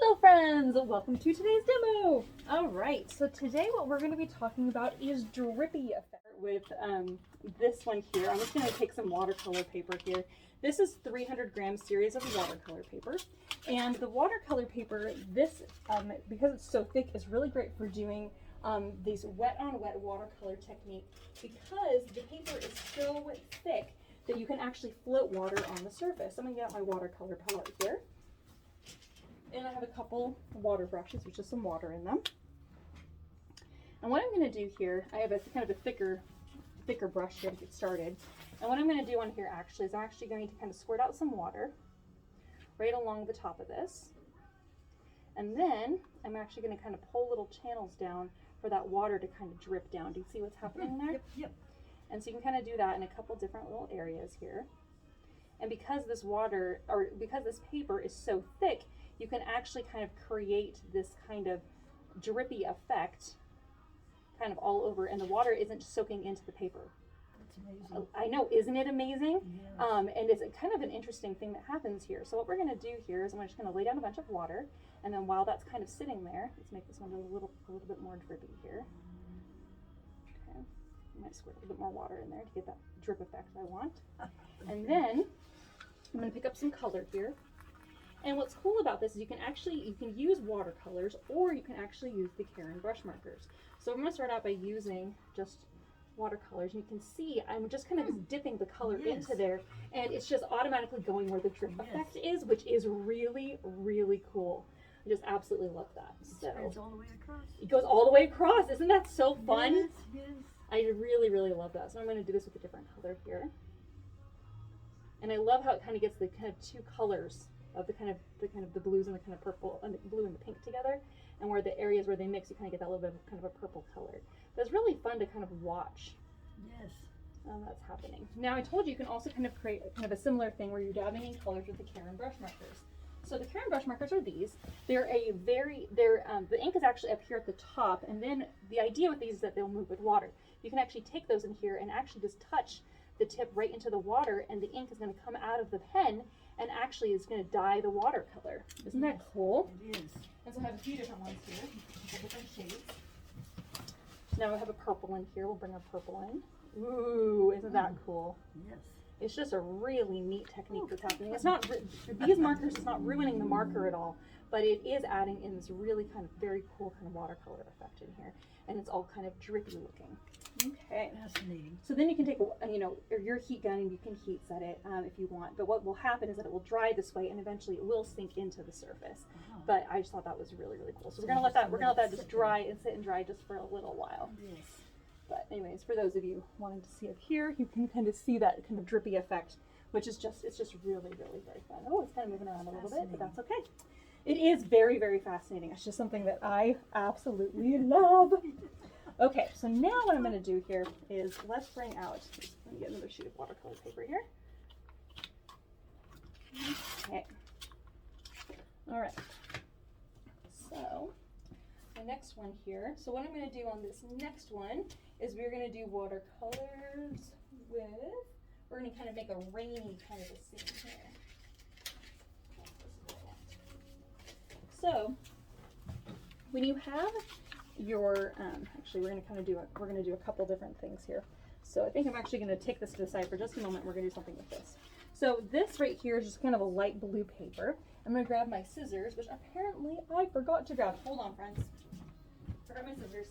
Hello friends, welcome to today's demo. Alright, so today what we're going to be talking about is Drippy effect with this one here. I'm just going to take some watercolor paper here. This is 300 gram series of watercolor paper. And the watercolor paper, this, because it's so thick, is really great for doing these wet on wet watercolor technique because the paper is so thick that you can actually float water on the surface. I'm going to get out my watercolor palette here. And I have a couple water brushes with just some water in them. And what I'm going to do here, I have a kind of a thicker brush here to get started. And what I'm going to do on here actually is I'm actually going to kind of squirt out some water right along the top of this. And then I'm actually going to kind of pull little channels down for that water to kind of drip down. Do you see what's happening there? Yep. And so you can kind of do that in a couple different little areas here. And because this water, or because this paper is so thick, you can actually kind of create this kind of drippy effect kind of all over, and the water isn't just soaking into the paper. That's amazing. I know, isn't it amazing? Yes. And it's kind of an interesting thing that happens here. So what we're going to do here is I'm just going to lay down a bunch of water, and then while that's kind of sitting there, let's make this one a little bit more drippy here. Okay, I might squirt a little bit more water in there to get that drip effect I want. And then I'm going to pick up some color here. And what's cool about this is you can use watercolors, or you can actually use the Karen brush markers. So I'm going to start out by using just watercolors. And you can see I'm just kind of dipping the color into there, and it's just automatically going where the drip effect is, which is really, really cool. I just absolutely love that. So It goes all the way across. it goes all the way across. Isn't that so fun? Yes, yes. I really, really love that. So I'm going to do this with a different color here. And I love how it kind of gets the kind of two colors of the blues and the kind of purple, and the blue and the pink together, and where the areas where they mix, you kind of get that little bit of kind of a purple color. But it's really fun to kind of watch Yes. that's happening. Now I told you you can also kind of create kind of a similar thing where you're dabbing in colors with the Karen brush markers. So the Karen brush markers are these. The ink is actually up here at the top, and then the idea with these is that they'll move with water. You can actually take those in here and actually just touch the tip right into the water, and the ink is going to come out of the pen and actually is going to dye the watercolor. Isn't that cool? It is. And so I have a few different ones here, different shades. So now we have a purple in here. We'll bring our purple in. Ooh, isn't that cool? Yes. It's just a really neat technique that's happening. It's not, these markers, it's not ruining the marker at all, but it is adding in this really kind of very cool kind of watercolor effect in here. And it's all kind of drippy looking. Okay. Fascinating. So then you can take, your heat gun and you can heat set it if you want. But what will happen is that it will dry this way, and eventually it will sink into the surface. But I just thought that was really, really cool. So we're gonna let that just dry and sit and dry just for a little while. Yes. But anyways, for those of you wanting to see up here, you can kind of see that kind of drippy effect, which is it's just really, really very fun. Oh, it's kind of moving around a little bit, but that's okay. It is very, very fascinating. It's just something that I absolutely love. Okay, so now what I'm going to do here is let's bring out, let me get another sheet of watercolor paper here. Okay. All right. So the next one here. So what I'm going to do on this next one is we're going to do watercolors with, we're going to kind of make a rainy kind of a scene here. So when you have your, actually we're going to do a couple different things here. So I think I'm actually going to take this to the side for just a moment. We're going to do something with this. So this right here is just kind of a light blue paper. I'm going to grab my scissors, which apparently I forgot to grab. Hold on, friends. Forgot my scissors.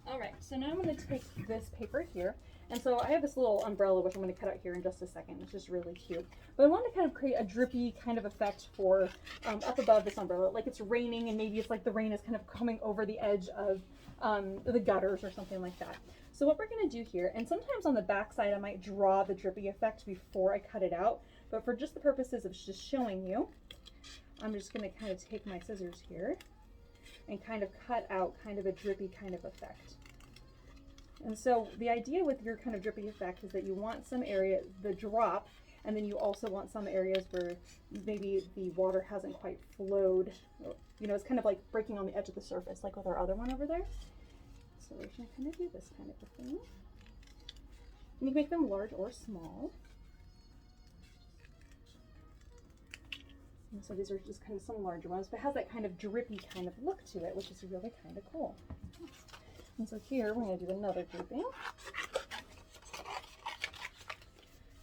All right, so now I'm going to take this paper here. And so I have this little umbrella, which I'm going to cut out here in just a second. It's just really cute. But I want to kind of create a drippy kind of effect for up above this umbrella. Like it's raining, and maybe it's like the rain is kind of coming over the edge of the gutters or something like that. So what we're going to do here, and sometimes on the back side I might draw the drippy effect before I cut it out. But for just the purposes of just showing you, I'm just going to kind of take my scissors here and kind of cut out kind of a drippy kind of effect. And so the idea with your kind of drippy effect is that you want some area, the drop, and then you also want some areas where maybe the water hasn't quite flowed. It's kind of like breaking on the edge of the surface, like with our other one over there. So So we're going to kind of do this kind of a thing. You can make them large or small. And so these are just kind of some larger ones, but it has that kind of drippy kind of look to it, which is really kind of cool. And so here we're going to do another grouping.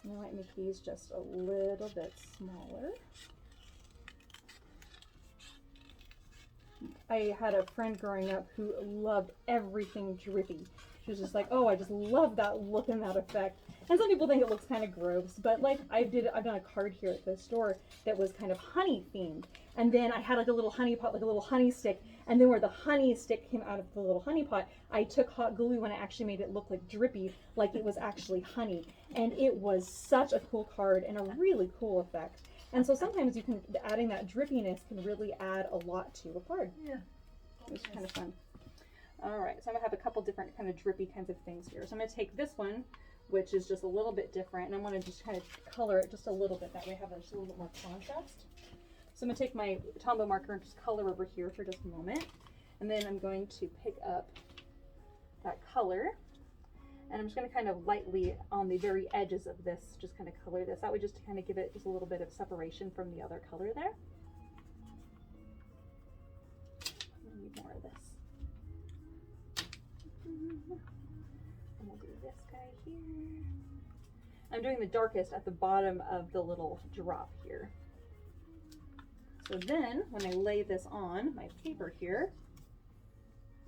And I might make these just a little bit smaller. I had a friend growing up who loved everything drippy. She was just like, oh, I just love that look and that effect. And some people think it looks kind of gross, but like I've done a card here at the store that was kind of honey themed. And then I had like a little honey pot, like a little honey stick. And then where the honey stick came out of the little honey pot, I took hot glue and I actually made it look like drippy, like it was actually honey. And it was such a cool card and a really cool effect. And so sometimes you can, adding that drippiness can really add a lot to a card. Yeah. It's kind of fun. All right, so I'm gonna have a couple different kind of drippy kinds of things here. So I'm gonna take this one, which is just a little bit different, and I'm gonna just kind of color it just a little bit. That way I have just a little bit more contrast. So I'm gonna take my Tombow marker and just color over here for just a moment. And then I'm going to pick up that color, and I'm just gonna kind of lightly on the very edges of this, just kind of color this. That way just to kind of give it just a little bit of separation from the other color there. I need more of this. And we'll do this guy here. I'm doing the darkest at the bottom of the little drop here. So then when I lay this on my paper here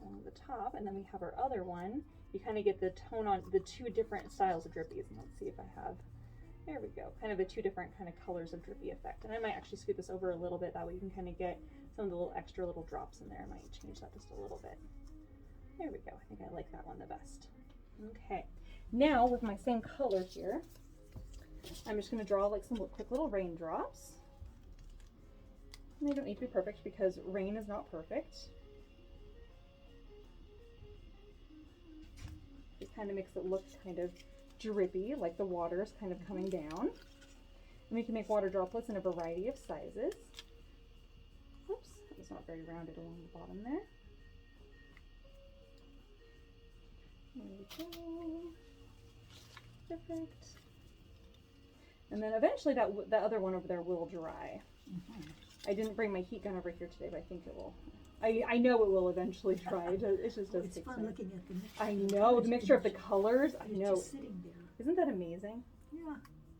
on the top, and then we have our other one, you kind of get the tone on the two different styles of drippies. And let's see if I have, there we go, kind of the two different kind of colors of drippy effect. And I might actually scoot this over a little bit, that way you can kind of get some of the little extra little drops in there. I might change that just a little bit. There we go. I think I like that one the best. Okay, now with my same color here, I'm just going to draw like some quick little raindrops. And they don't need to be perfect because rain is not perfect. It kind of makes it look kind of drippy, like the water is kind of coming down. And we can make water droplets in a variety of sizes. Oops, that was not very rounded along the bottom there. There we go. Perfect. And then eventually that other one over there will dry. I didn't bring my heat gun over here today, but I think it will. I know it will eventually dry. It just does It's take fun time. looking at the mixture. I know, the mixture of the colors. I It's know. just sitting there. Isn't that amazing? Yeah.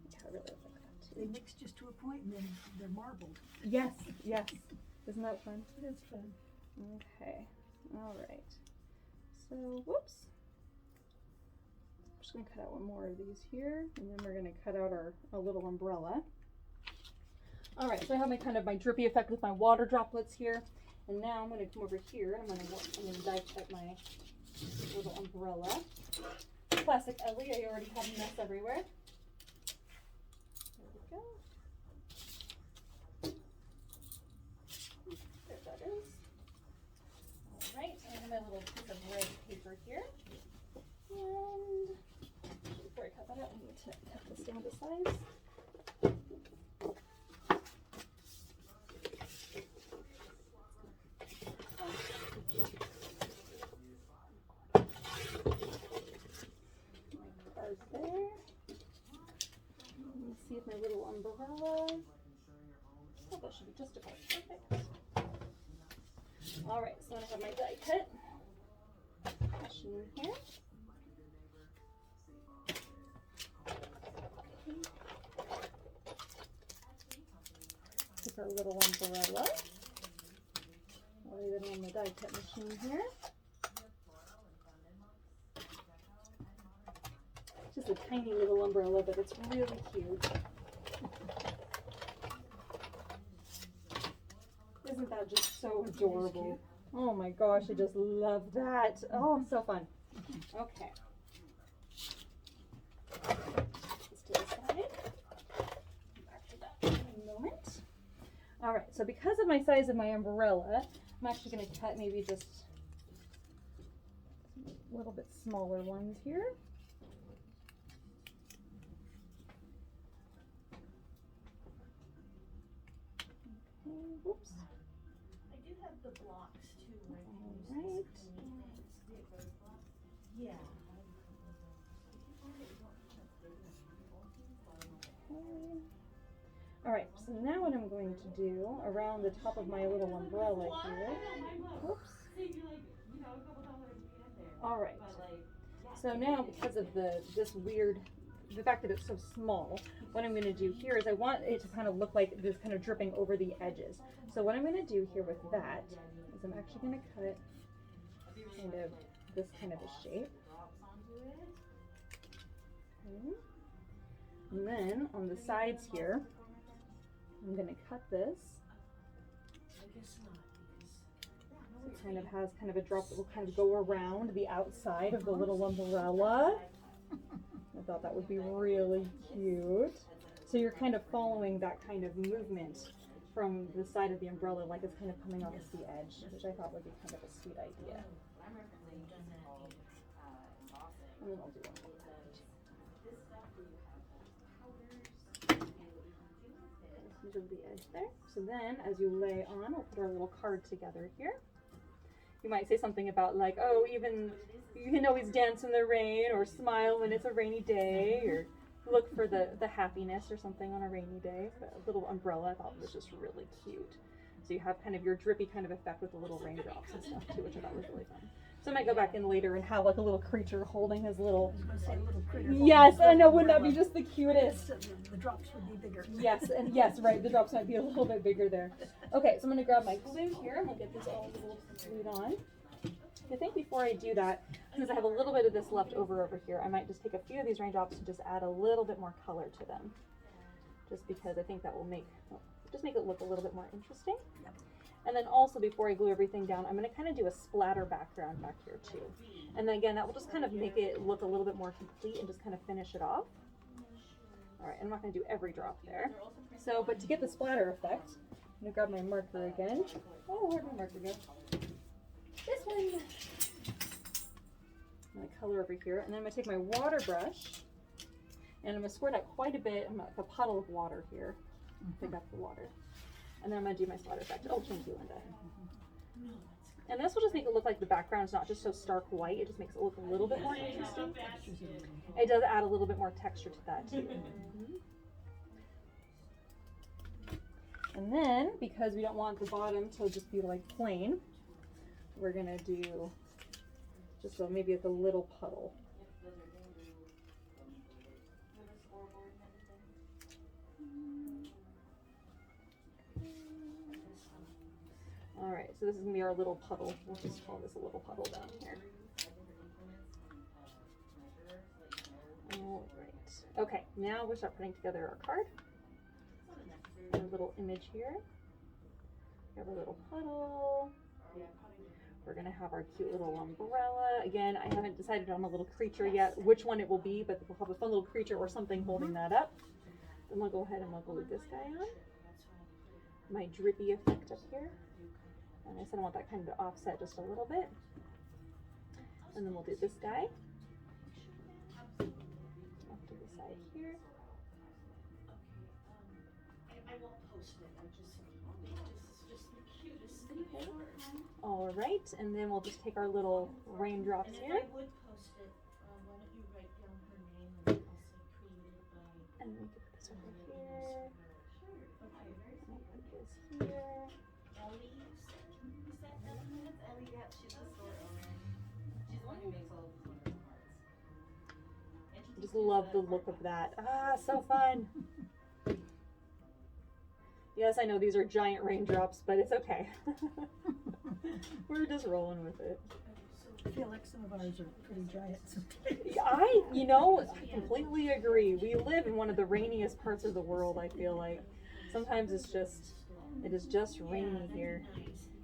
Yeah, I really like that too. They mix just to a point and then they're marbled. Yes, yes. Isn't that fun? That's fun. Okay. All right. So, whoops. I'm just going to cut out one more of these here, and then we're going to cut out our little umbrella. All right, so I have my kind of my drippy effect with my water droplets here, and now I'm going to come over here and I'm going to die cut my little umbrella. Classic Ellie, I already have a mess everywhere. There we go. There that is. All right, I have my little piece of red paper here. And before I cut that out, I need to cut this down to size. There. Let me see if my little umbrella. Oh, that should be just about perfect. All right, so I have my die cut machine here. Take our little umbrella. Lay it on the die cut machine here. Just a tiny little umbrella, but it's really cute. Isn't that just so adorable? Oh my gosh, I just love that. Oh, so fun. Okay. Let's to the side. Back to that in a moment. All right, so because of my size of my umbrella, I'm actually going to cut maybe just a little bit smaller ones here. Oops. I do have the blocks too. All right. All right, so now what I'm going to do around the top of my little umbrella here. Oops. All right. So now, because of the fact that it's so small, what I'm going to do here is I want it to kind of look like this kind of dripping over the edges. So what I'm going to do here with that is I'm actually going to cut kind of this kind of a shape. Okay. And then on the sides here, I'm going to cut this. So it kind of has kind of a drop that will kind of go around the outside of the little umbrella. I thought that would be really cute. So you're kind of following that kind of movement from the side of the umbrella, like it's kind of coming off the edge, which I thought would be kind of a sweet idea. And then I'll do one more. The edge there. So then as you lay on, we'll put our little card together here. You might say something about like, oh, even you can always dance in the rain or smile when it's a rainy day, or look for the happiness or something on a rainy day. But a little umbrella I thought was just really cute. So you have kind of your drippy kind of effect with the little raindrops and stuff too, which I thought was really fun. So I might go back in later and have like a little creature holding his little. Yes, I know. Wouldn't that be just the cutest? The drops would be bigger. Yes, and yes, right. The drops might be a little bit bigger there. Okay, so I'm gonna grab my glue here and we'll get this all glued on. I think before I do that, since I have a little bit of this left over here, I might just take a few of these raindrops and just add a little bit more color to them. Just because I think that will make it look a little bit more interesting. Yep. And then also before I glue everything down, I'm going to kind of do a splatter background back here too. And then again, that will just kind of make it look a little bit more complete and just kind of finish it off. All right, I'm not going to do every drop there. So, but to get the splatter effect, I'm going to grab my marker again. Oh, where'd my marker go? This one. I'm going to color over here, and then I'm going to take my water brush, and I'm going to squirt out quite a bit. I'm like a puddle of water here. Pick up the water. And then I'm going to do my splatter effect. Oh, thank you, Linda. And this will just make it look like the background's not just so stark white. It just makes it look a little bit more interesting. It does add a little bit more texture to that too. And then, because we don't want the bottom to just be like plain, we're going to do just maybe like a little puddle. All right, so this is gonna be our little puddle. We'll just call this a little puddle down here. All right. Okay, now we'll start putting together our card. Our little image here. We have our little puddle. We're gonna have our cute little umbrella. Again, I haven't decided on a little creature yet, which one it will be, but we'll have a fun little creature or something holding that up. Then we'll go ahead and we'll glue this guy on. My drippy effect up here. And I said I want that kind of offset just a little bit. And then we'll do this guy. Off to the side here. I won't post it. I just the cutest thing Okay. ever. All right, and then we'll just take our little raindrops And if here. I would post it, why don't you write down her name and I'll say created by. And we can put this over here. Sure. And I'll put this here. Ellie, you said Ellie? That's Ellie. Yeah, she's the store owner. She's the one who makes all the wonderful cards. I just love the look of that. Ah, so fun. Yes, I know these are giant raindrops, but it's okay. We're just rolling with it. I feel like some of ours are pretty giant sometimes. I completely agree. We live in one of the rainiest parts of the world, I feel like. Sometimes it is just rainy here.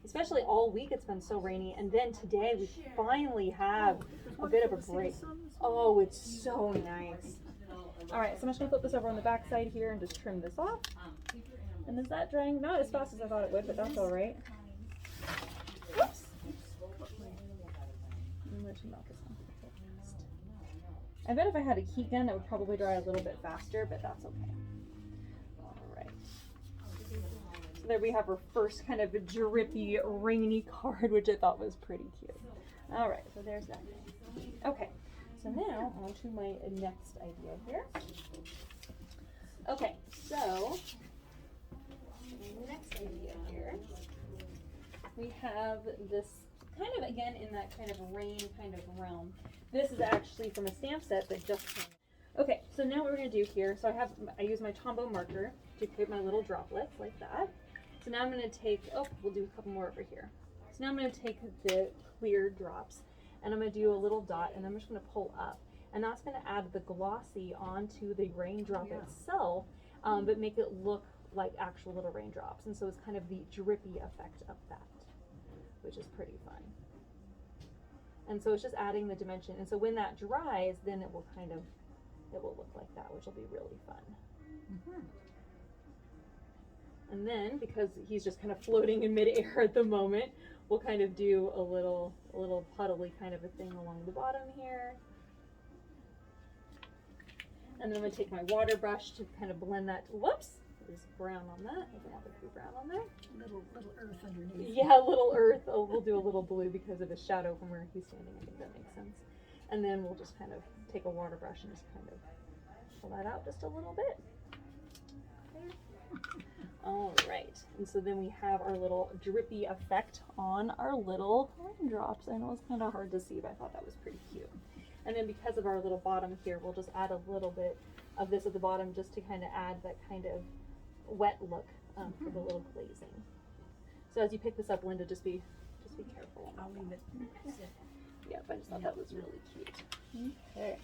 Especially all week it's been so rainy, and then today we finally have a bit of a break. Oh, it's so nice. All right, so I'm just gonna flip this over on the back side here and just trim this off. And is that drying? Not as fast as I thought it would, but that's all right. Whoops. I bet if I had a heat gun, it would probably dry a little bit faster, but that's okay. All right. So there we have our first kind of drippy, rainy card, which I thought was pretty cute. All right, so there's that. Okay, so now on to my next idea here. Okay, so next idea here, we have this kind of, again, in that kind of rain kind of realm. This is actually from a stamp set that just came. Okay, so now what we're going to do here, so I use my Tombow marker to create my little droplets like that. So now I'm going to take, we'll do a couple more over here. So now I'm going to take the clear drops and I'm going to do a little dot and I'm just going to pull up. And that's going to add the glossy onto the raindrop itself, but make it look like actual little raindrops. And so it's kind of the drippy effect of that, which is pretty fun. And so it's just adding the dimension. And so when that dries, then it will look like that, which will be really fun. Mm-hmm. And then, because he's just kind of floating in midair at the moment, we'll kind of do a little puddly kind of a thing along the bottom here. And then I'm going to take my water brush to kind of blend that. Whoops! There's brown on that. I don't want there to be brown on there. Little earth underneath. Yeah, little earth. Oh, we'll do a little blue because of his shadow from where he's standing. I think that makes sense. And then we'll just kind of take a water brush and just kind of pull that out just a little bit. Okay. All right. And so then we have our little drippy effect on our little raindrops. I know it's kind of hard to see, but I thought that was pretty cute. And then because of our little bottom here, we'll just add a little bit of this at the bottom just to kind of add that kind of wet look for the little glazing. So as you pick this up, Linda, just be careful. I'll leave it. Yep, I just thought that was really cute. Okay.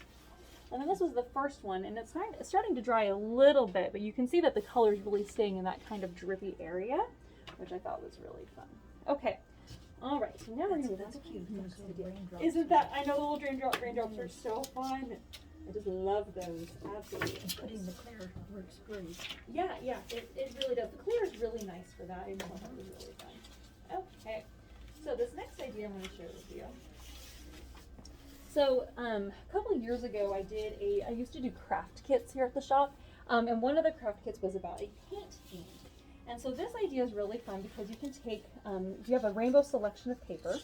And then this was the first one, and it's starting to dry a little bit, but you can see that the color is really staying in that kind of drippy area, which I thought was really fun. Okay. All right, so now we're going to move on to cute. Isn't that, I know the little raindrops are so fun. I just love those, absolutely. And putting the clear works great. Yeah, it really does. The clear is really nice for that. I thought that was really fun. Okay, so this next idea I'm going to share with you. So a couple of years ago, I used to do craft kits here at the shop, and one of the craft kits was about a paint theme. And so this idea is really fun because you can take, you have a rainbow selection of paper.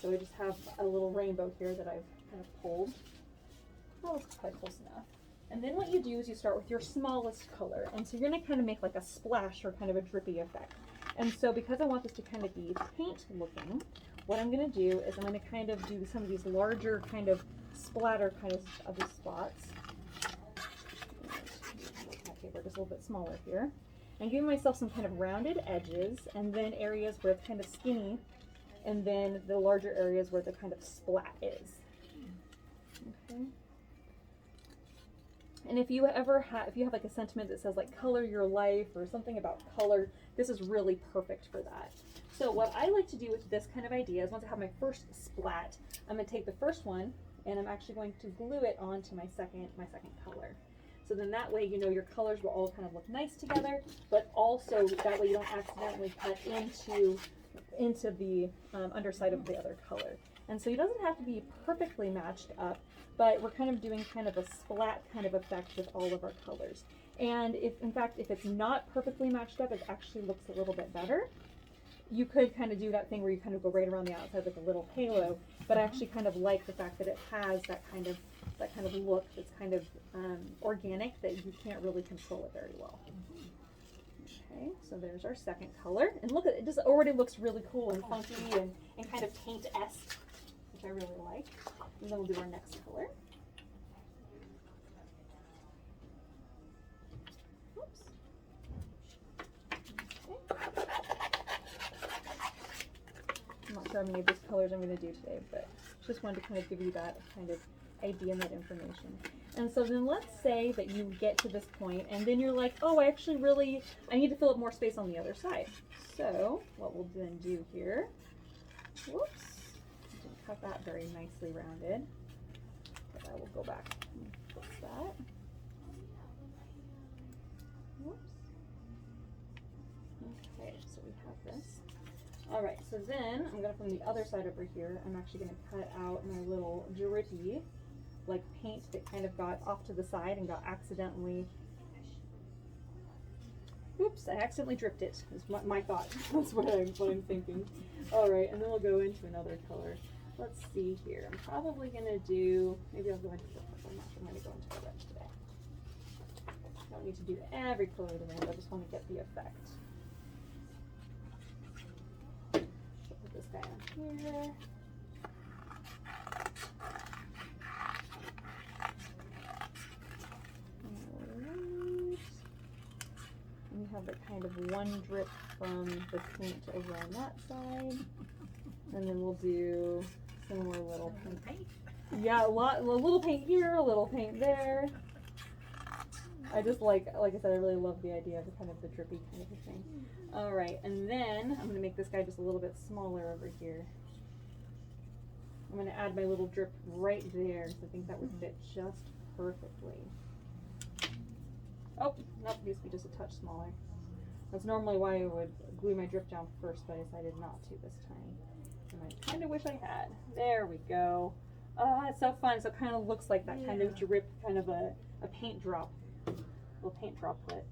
So I just have a little rainbow here that I've kind of pulled. Oh, it's quite close enough. And then what you do is you start with your smallest color. And so you're going to kind of make like a splash or kind of a drippy effect. And so because I want this to kind of be paint looking, what I'm going to do is I'm going to kind of do some of these larger kind of splatter kind of the spots. That paper just a little bit smaller here. I'm giving myself some kind of rounded edges and then areas where it's kind of skinny, and then the larger areas where the kind of splat is. Okay. And if you have like a sentiment that says like color your life or something about color, this is really perfect for that. So what I like to do with this kind of idea is once I have my first splat, I'm going to take the first one and I'm actually going to glue it onto my second color. So then that way, you know, your colors will all kind of look nice together, but also that way you don't accidentally cut into the underside of the other color. And so it doesn't have to be perfectly matched up, but we're kind of doing kind of a splat kind of effect with all of our colors. And if, in fact, if it's not perfectly matched up, it actually looks a little bit better. You could kind of do that thing where you kind of go right around the outside like a little halo, but I actually kind of like the fact that it has that kind of look that's kind of organic, that you can't really control it very well. Okay, so there's our second color. And look at it, just already looks really cool and funky and kind of paint-esque, which I really like. And then we'll do our next color. Oops. Okay. I'm not sure how many of these colors I'm going to do today, but just wanted to kind of give you that kind of idea and that information. And so then let's say that you get to this point and then you're like, oh, I need to fill up more space on the other side. So what we'll then do here, whoops, didn't cut that very nicely rounded, but I will go back and fix that. Whoops. Okay, so we have this. All right, so then I'm gonna, from the other side over here, I'm actually gonna cut out my little drippy, like paint that kind of got off to the side and got accidentally, oops, I accidentally dripped it, is my thought. That's what I'm thinking. All right, and then we'll go into another color. let's see here. I'm probably gonna do, maybe I'll go into the purple. I'm not sure I'm gonna go into the red today. I don't need to do every color of the rainbow, I just want to get the effect. So put this guy on here. Alright. And we have the kind of one drip from the paint over on that side. And then we'll do some more little paint. Yeah, a little paint here, a little paint there. I just like I said, I really love the idea of kind of the drippy kind of a thing. All right, and then I'm gonna make this guy just a little bit smaller over here. I'm gonna add my little drip right there, because I think that would fit just perfectly. Oh, nope, it needs to be just a touch smaller. That's normally why I would glue my drip down first, but I decided not to this time. And I kind of wish I had. There we go. Oh, it's so fun. So it kind of looks like that kind of drip, kind of a paint drop, little paint droplet.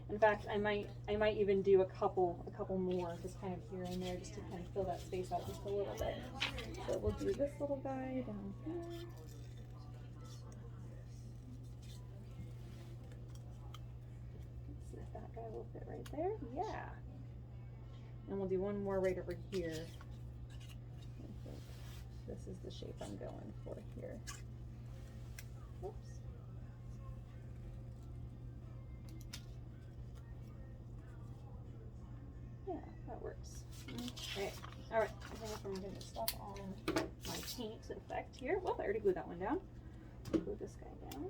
In fact, I might even do a couple more, just kind of here and there, just to kind of fill that space out just a little bit. So we'll do this little guy down here. Let's see if that guy will fit right there. Yeah. And we'll do one more right over here. This is the shape I'm going for here. Oops. Yeah, that works. Okay. Alright, I think I'm going to stop on my paint effect here. Well, I already glued that one down. Glue this guy down.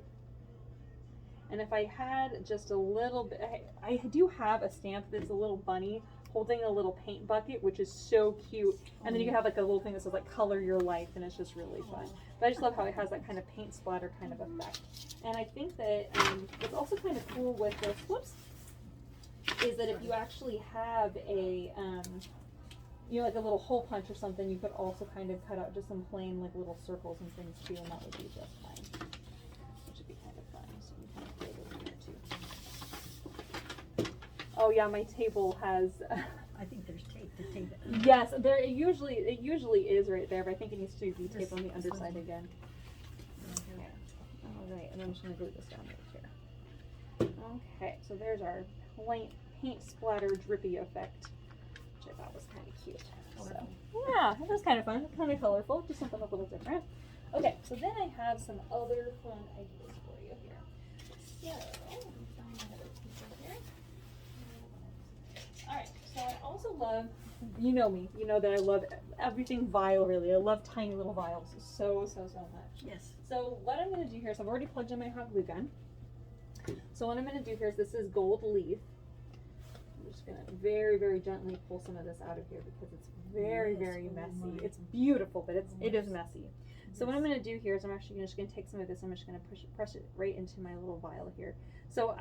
And if I had just a little bit, I do have a stamp that's a little bunny holding a little paint bucket, which is so cute. And then you can have like a little thing that says like color your life, and it's just really fun. But I just love how it has that kind of paint splatter kind of effect. And I think that what's also kind of cool with this, whoops, is that if you actually have a, you know, like a little hole punch or something, you could also kind of cut out just some plain like little circles and things too, and that would be just fine. Which would be kind of fun. So you can kind of throw those in there too. Oh yeah, my table has. I think there's tape to tape it. Yes, there it usually is right there, but I think it needs to be taped on the underside again. Okay. All right, and I'm just gonna glue this down right here. Okay, so there's our paint splatter drippy effect, which I thought was kind of cute. So yeah, that was kind of fun, kind of colorful, just something a little different. Okay, so then I have some other fun ideas for you here. So let me find my other piece over here. All right, so I also love, you know me, you know that I love everything vial, really. I love tiny little vials so much. Yes. So what I'm going to do here is I've already plugged in my hot glue gun. So what I'm going to do here is this is gold leaf. I'm just going to very gently pull some of this out of here because it's very messy. It's beautiful, but it is messy. So what I'm going to do here is I'm actually just going to take some of this, I'm just going to press it right into my little vial here. So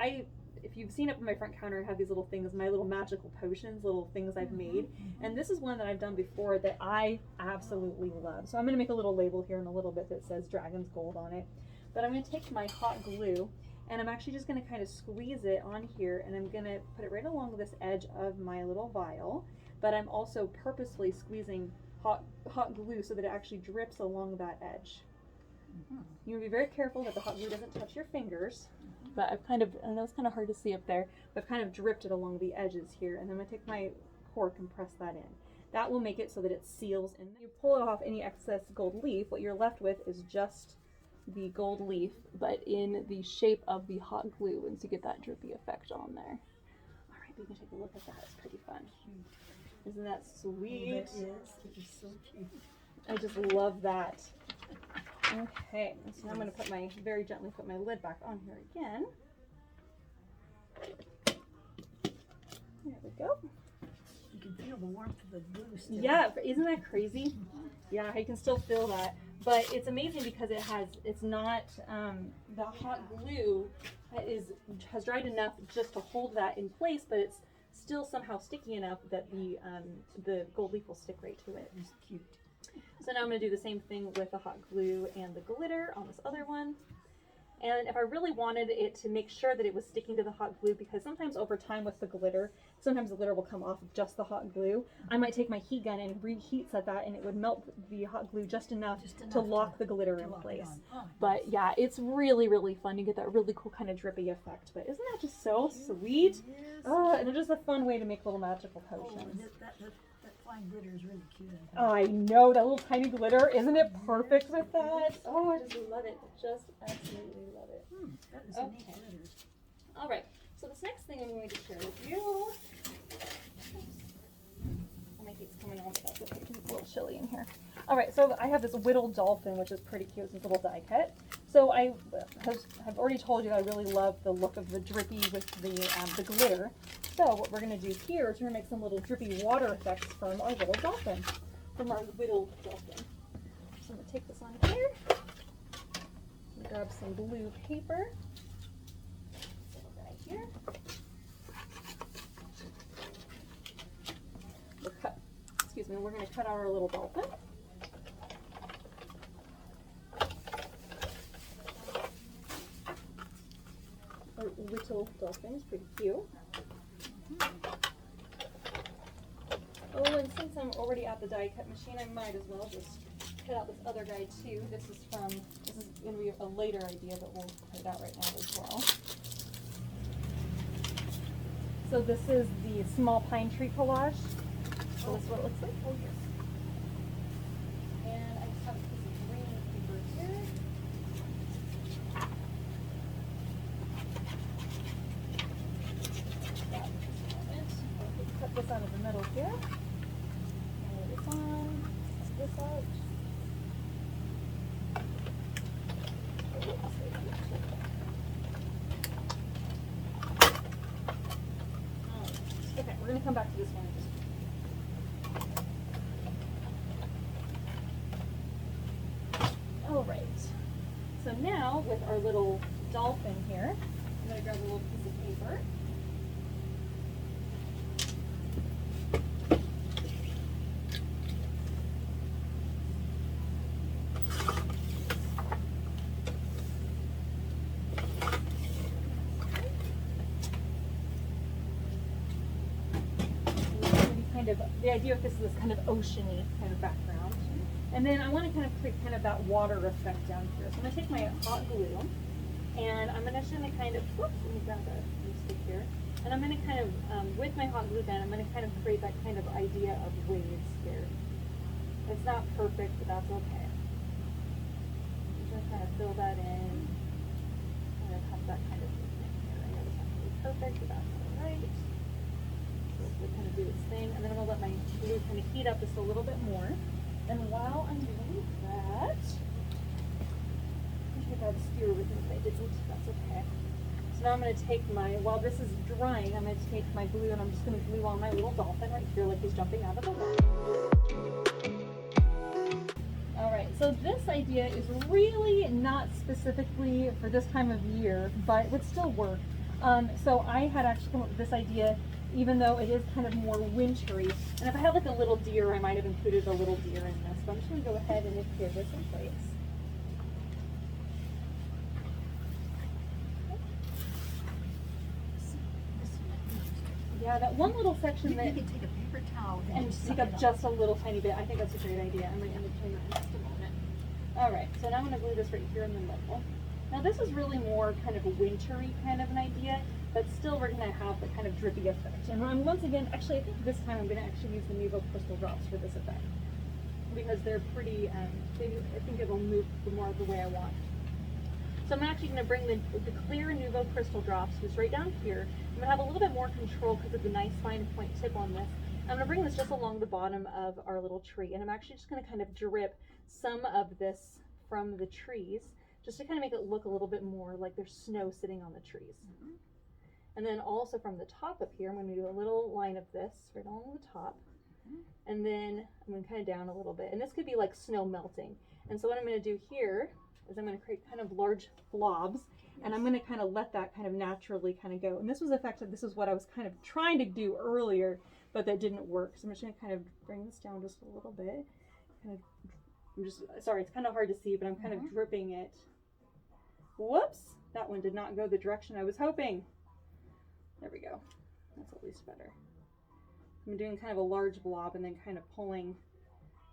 if you've seen up on my front counter, I have these little things, my little magical potions, little things I've made. And this is one that I've done before that I absolutely love. So I'm going to make a little label here in a little bit that says Dragon's Gold on it. But I'm going to take my hot glue and I'm actually just going to kind of squeeze it on here, and I'm going to put it right along this edge of my little vial. But I'm also purposely squeezing hot glue so that it actually drips along that edge. You want to be very careful that the hot glue doesn't touch your fingers. But I know it's kind of hard to see up there, but I've kind of dripped it along the edges here, and then I'm going to take my cork and press that in. That will make it so that it seals in. You pull it off any excess gold leaf, what you're left with is just the gold leaf, but in the shape of the hot glue, and to get that drippy effect on there. All right, you can take a look at that. It's pretty fun. Isn't that sweet? It is so cute. I just love that. Okay, so now I'm going to very gently put my lid back on here again. There we go. You can feel the warmth of the glue still. Yeah, isn't that crazy? Yeah, I can still feel that. But it's amazing because it's not, the hot glue has dried enough just to hold that in place, but it's still somehow sticky enough that the gold leaf will stick right to it. It's cute. So now I'm going to do the same thing with the hot glue and the glitter on this other one. And if I really wanted it to make sure that it was sticking to the hot glue, because sometimes over time with the glitter, sometimes the glitter will come off of just the hot glue. I might take my heat gun and reheat set that, and it would melt the hot glue just enough to lock the glitter in place. But yeah, it's really, really fun. You get that really cool kind of drippy effect. But isn't that just so sweet? Oh, and it's just a fun way to make little magical potions. That fine glitter is really cute. I know, that little tiny glitter. Isn't it perfect with that? Oh, I just love it. Just absolutely love it. That is a neat glitter. All right. So this next thing I'm going to share with you. Oh, my heat's coming on, but that's okay because it's a little chilly in here. All right, so I have this whittled dolphin, which is pretty cute. It's this little die cut. So I have already told you that I really love the look of the drippy with the glitter. So what we're going to do here is we're going to make some little drippy water effects from our little dolphin, from our whittled dolphin. So I'm going to take this on here. Grab some blue paper. Here. We're going to cut out our little dolphin. Our little dolphin is pretty cute. Oh, and since I'm already at the die cut machine, I might as well just cut out this other guy too. This is going to be a later idea, but we'll cut it out right now as well. So this is the small pine tree collage. So this is what it looks like. Oh yes. And I just have a piece of green paper here. Cut this out of the middle here. Lay this on. Cut this out. Okay, we're going to come back to this one in just a minute. All right. So now with our little dolphin here, I'm going to grab a little piece of paper. The idea of this is this kind of oceany kind of background. And then I want to kind of create kind of that water effect down here. So I'm going to take my hot glue and I'm just going to kind of, whoops, let me grab a stick here. And I'm going to kind of, with my hot glue gun, I'm going to kind of create that kind of idea of waves here. It's not perfect, but that's okay. I'm just going to kind of fill that in. Kind of have that kind of movement here. I know it's not going to be perfect, but that's all right. We'll kind of do its thing, and then I'm going to let my glue kind of heat up just a little bit more. And while I'm doing that, I should have a skewer with me if I didn't, that's okay. So now I'm going to take while this is drying, I'm going to take my glue and I'm just going to glue on my little dolphin right here like he's jumping out of the water. Alright, so this idea is really not specifically for this time of year, but it would still work. So I had actually come up with this idea even though it is kind of more wintry. And if I had like a little deer, I might have included a little deer in this. But I'm just going to go ahead and adhere this in place. Yeah, that one little section that... You can take a paper towel and take up just a little tiny bit. I think that's a great idea. I'm going to end up doing that in just a moment. Alright, so now I'm going to glue this right here in the middle. Now this is really more kind of a wintry kind of an idea, but still we're going to have the kind of drippy effect. And once again, actually I think this time I'm going to actually use the Nuvo crystal drops for this effect. Because they're pretty, I think it will move more the way I want. So I'm actually going to bring the clear Nuvo crystal drops just right down here. I'm going to have a little bit more control because of the nice fine point tip on this. I'm going to bring this just along the bottom of our little tree. And I'm actually just going to kind of drip some of this from the trees, just to kind of make it look a little bit more like there's snow sitting on the trees. Mm-hmm. And then also from the top up here, I'm going to do a little line of this right along the top. Mm-hmm. And then I'm going to kind of down a little bit. And this could be like snow melting. And so what I'm going to do here is I'm going to create kind of large blobs. Yes. And I'm going to kind of let that kind of naturally kind of go. And this was effective. This is what I was kind of trying to do earlier, but that didn't work. So I'm just going to kind of bring this down just a little bit. Kind of, sorry, it's kind of hard to see, but I'm kind of dripping it. Whoops, that one did not go the direction I was hoping. There we go. That's at least better. I'm doing kind of a large blob and then kind of pulling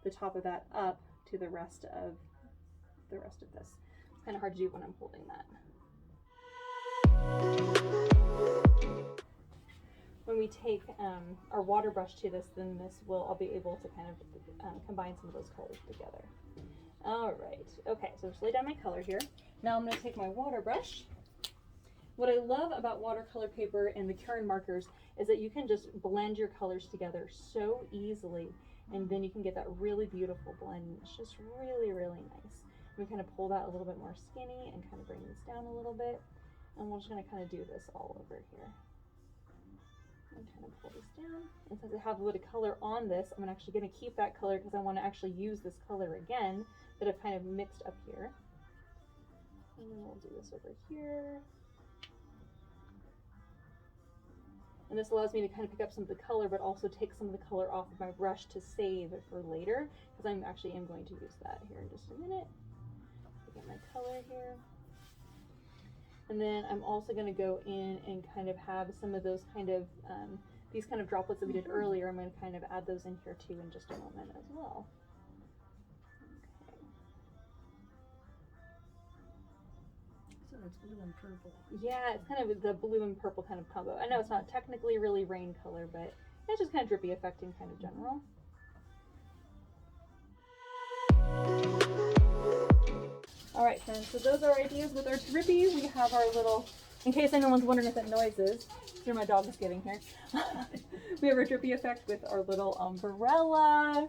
the top of that up to the rest of this. It's kind of hard to do when I'm holding that. When we take our water brush to this, then I'll be able to kind of combine some of those colors together. All right, okay, so just lay down my color here. Now I'm gonna take my water brush. What I love about watercolor paper and the Karen markers is that you can just blend your colors together so easily, and then you can get that really beautiful blend. It's just really, really nice. We kind of pull that a little bit more skinny and kind of bring this down a little bit. And we're just gonna kind of do this all over here. And kind of pull this down. And since I have a bit of color on this, I'm actually gonna keep that color because I wanna actually use this color again that I've kind of mixed up here. And then we'll do this over here. And this allows me to kind of pick up some of the color, but also take some of the color off of my brush to save it for later, because I'm actually going to use that here in just a minute. Get my color here. And then I'm also going to go in and kind of have some of those kind of, these kind of droplets that we did earlier, I'm going to kind of add those in here too in just a moment as well. So it's blue and purple. Yeah, it's kind of the blue and purple kind of combo. I know it's not technically really rain color, but it's just kind of drippy effect in kind of general. All right, friends, so those are our ideas with our drippy. We have our little, in case anyone's wondering if that noise is, here my dog is getting here. We have our drippy effect with our little umbrella.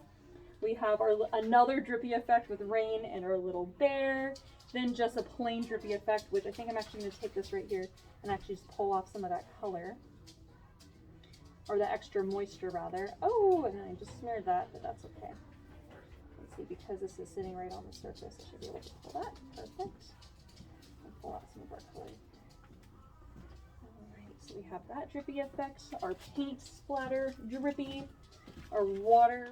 We have our another drippy effect with rain and our little bear. Then just a plain drippy effect, which I think I'm actually going to take this right here and actually just pull off some of that color. Or the extra moisture, rather. Oh, and I just smeared that, but that's okay. Let's see, because this is sitting right on the surface, I should be able to pull that. Perfect. And pull out some of our color. Alright, so we have that drippy effect, our paint splatter drippy, our water.